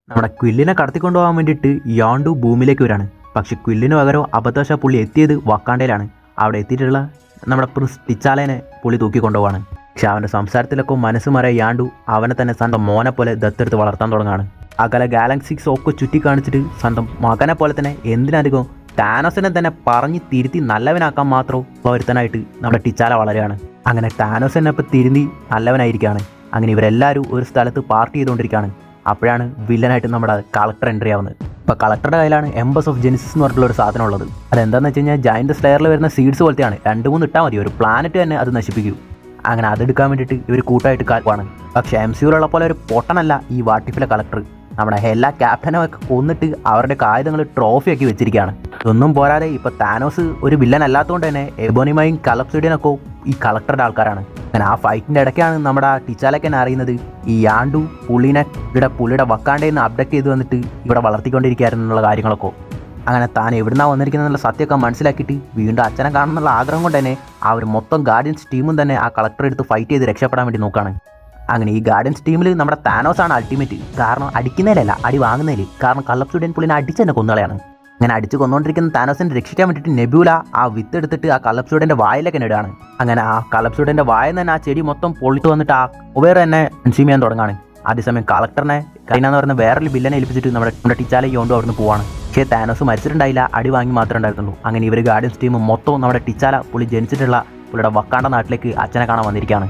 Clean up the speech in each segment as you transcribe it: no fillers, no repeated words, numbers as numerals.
നമ്മുടെ ക്വില്ലിനെ കടത്തിക്കൊണ്ടുപോകാൻ വേണ്ടിയിട്ട് യാണ്ടു ഭൂമിയിലേക്ക് വരാണ്. പക്ഷെ ക്വില്ലിന് പകരം അബദ്ധവശ പുള്ളി എത്തിയത് വക്കാണ്ടയിലാണ്. അവിടെ എത്തിയിട്ടുള്ള നമ്മുടെ പ്രിൻസ് ടിച്ചാലേനെ പുള്ളി തൂക്കിക്കൊണ്ടുപോവാണ്. പക്ഷെ അവൻ്റെ സംസാരത്തിലൊക്കെ മനസ്സ് മറിയ യാണ്ടു അവനെ തന്നെ സ്വന്തം മോനെ പോലെ ദത്തെടുത്ത് വളർത്താൻ തുടങ്ങുകയാണ്. അകലെ ഗാലക്സിക്സ് ഒക്കെ ചുറ്റിക്കാണിച്ചിട്ട് സ്വന്തം മകനെ പോലെ തന്നെ എന്തിനധികം താനോസിനെ തന്നെ പറഞ്ഞ് തിരുത്തി നല്ലവനാക്കാൻ മാത്രം ഒരുത്തനായിട്ട് നമ്മുടെ ടിച്ചാല വളരുകയാണ്. അങ്ങനെ താനോസിനെ ഇപ്പോൾ തിരുത്തി നല്ലവനായിരിക്കുകയാണ്. അങ്ങനെ ഇവരെല്ലാവരും ഒരു സ്ഥലത്ത് പാർട്ടി ചെയ്തുകൊണ്ടിരിക്കുകയാണ്. അപ്പോഴാണ് വില്ലനായിട്ട് നമ്മുടെ കളക്ടർ എൻട്രി ആവുന്നത്. ഇപ്പോൾ കളക്ടറുടെ കയ്യിലാണ് എംബസ് ഓഫ് ജെനിസിസ് എന്ന് പറഞ്ഞിട്ടുള്ള ഒരു സാധനം ഉള്ളത്. അതെന്താണെന്ന് വെച്ച് കഴിഞ്ഞാൽ ജയന്റ് സ്ലെയറിൽ വരുന്ന സീഡ്സ് പോലത്തെയാണ്. 2-3 ഇട്ടാൽ മതി, ഒരു പ്ലാനറ്റ് തന്നെ അത് നശിപ്പിക്കും. അങ്ങനെ അതെടുക്കാൻ വേണ്ടിയിട്ട് ഇവർ കൂട്ടായിട്ട് കാൽപ്പാണ്. പക്ഷേ MCUള്ള പോലെ ഒരു പൊട്ടനല്ല ഈ വാട്ടിഫിലെ കളക്ടർ. നമ്മുടെ എല്ലാ ക്യാപ്റ്റനും ഒക്കെ കൊന്നിട്ട് അവരുടെ ആയുധങ്ങൾ ട്രോഫിയാക്കി വെച്ചിരിക്കുകയാണ്. ഇതൊന്നും പോരാതെ ഇപ്പോൾ താനോസ് ഒരു വില്ലൻ അല്ലാത്തതുകൊണ്ട് തന്നെ എബോണിമയും കലപ്സിഡിയനൊക്കെ ഈ കളക്ടറുടെ ആൾക്കാരാണ്. അങ്ങനെ ആ ഫൈറ്റിൻ്റെ ഇടയ്ക്കാണ് നമ്മുടെ ടിച്ചാലക്കൻ അറിയുന്നത് ഈ യാണ്ടു പുള്ളിയുടെ വക്കാണ്ടയിൽ നിന്ന് അപ്ഡക്റ്റ് ചെയ്ത് വന്നിട്ട് ഇവിടെ വളർത്തിക്കൊണ്ടിരിക്കുകയായിരുന്നുള്ള കാര്യങ്ങളൊക്കെ. അങ്ങനെ താൻ എവിടുന്നാണ് വന്നിരിക്കുന്നതെന്നുള്ള സത്യമൊക്കെ മനസ്സിലാക്കിയിട്ട് വീണ്ടും അച്ഛനെ കാണണമെന്നുള്ള ആഗ്രഹം കൊണ്ട് തന്നെ ആ ഒരു മൊത്തം ഗാർഡിയൻസ് ടീമും തന്നെ ആ കളക്ടറെ എടുത്ത് ഫൈറ്റ് ചെയ്ത് രക്ഷപ്പെടാൻ വേണ്ടി നോക്കുകയാണ്. അങ്ങനെ ഈ ഗാർഡിയൻസ് ടീമിൽ നമ്മുടെ താനോസാണ് അൾട്ടിമേറ്റ്. കാരണം അടിക്കുന്നതിലല്ല, അടി വാങ്ങുന്നതിൽ. കാരണം കള്ളപ്സുഡിയൻ പുള്ളിനെ അടിച്ച് തന്നെ കൊന്നുകളയാണ്. അങ്ങനെ അടിച്ച് കൊന്നുകൊണ്ടിരിക്കുന്ന താനോസിനെ രക്ഷിക്കാൻ വേണ്ടിയിട്ട് നെബ്യൂല ആ വിത്ത് എടുത്തിട്ട് ആ കള്ളപ്സുഡിൻ്റെ വായിലേക്ക് ഇടുകയാണ്. അങ്ങനെ ആ കള്ളപ്സുഡിൻ്റെ വായിൽ തന്നെ ആ ചെടി മൊത്തം പൊളിച്ചു വന്നിട്ട് ആ വേറെ തന്നെ കൺസ്യൂം ചെയ്യാൻ തുടങ്ങുകയാണ്. അതേസമയം കളക്ടറിനെ കൈനാന്ന് പറയുന്ന വേറൊരു വില്ലനെ ഏൽപ്പിച്ചിട്ട് നമ്മുടെ ടിച്ചാലയ്ക്ക് കൊണ്ടു അവിടുന്ന് പോവാണ്. പക്ഷേ താനോസ് മരിച്ചിട്ടുണ്ടായില്ല, അടി വാങ്ങി മാത്രമേ ഉണ്ടായിരുന്നുള്ളൂ. അങ്ങനെ ഇവർ ഗാർഡിയൻസ് ടീം മൊത്തം നമ്മുടെ ടിച്ചാല പുള്ളി ജനിച്ചിട്ടുള്ള പുള്ളിയുടെ വക്കാണ്ട നാട്ടിലേക്ക് അച്ഛനെ കാണാൻ വന്നിരിക്കുകയാണ്.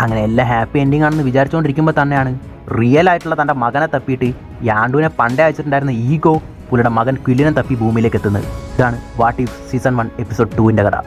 അങ്ങനെ എല്ലാം ഹാപ്പി എൻഡിങ് ആണെന്ന് വിചാരിച്ചുകൊണ്ടിരിക്കുമ്പോൾ തന്നെയാണ് റിയൽ ആയിട്ടുള്ള തൻ്റെ മകനെ തപ്പിയിട്ട് യാണ്ടുവിനെ പണ്ടേ അയച്ചിട്ടുണ്ടായിരുന്ന ഈഗോ പുള്ളിയുടെ മകൻ ക്വില്ലിനെ തപ്പി ഭൂമിയിലേക്ക് എത്തുന്നത്. ഇതാണ് വാട്ട് ഇഫ് സീസൺ 1 എപ്പിസോഡ് 2ൻ്റെ കഥ.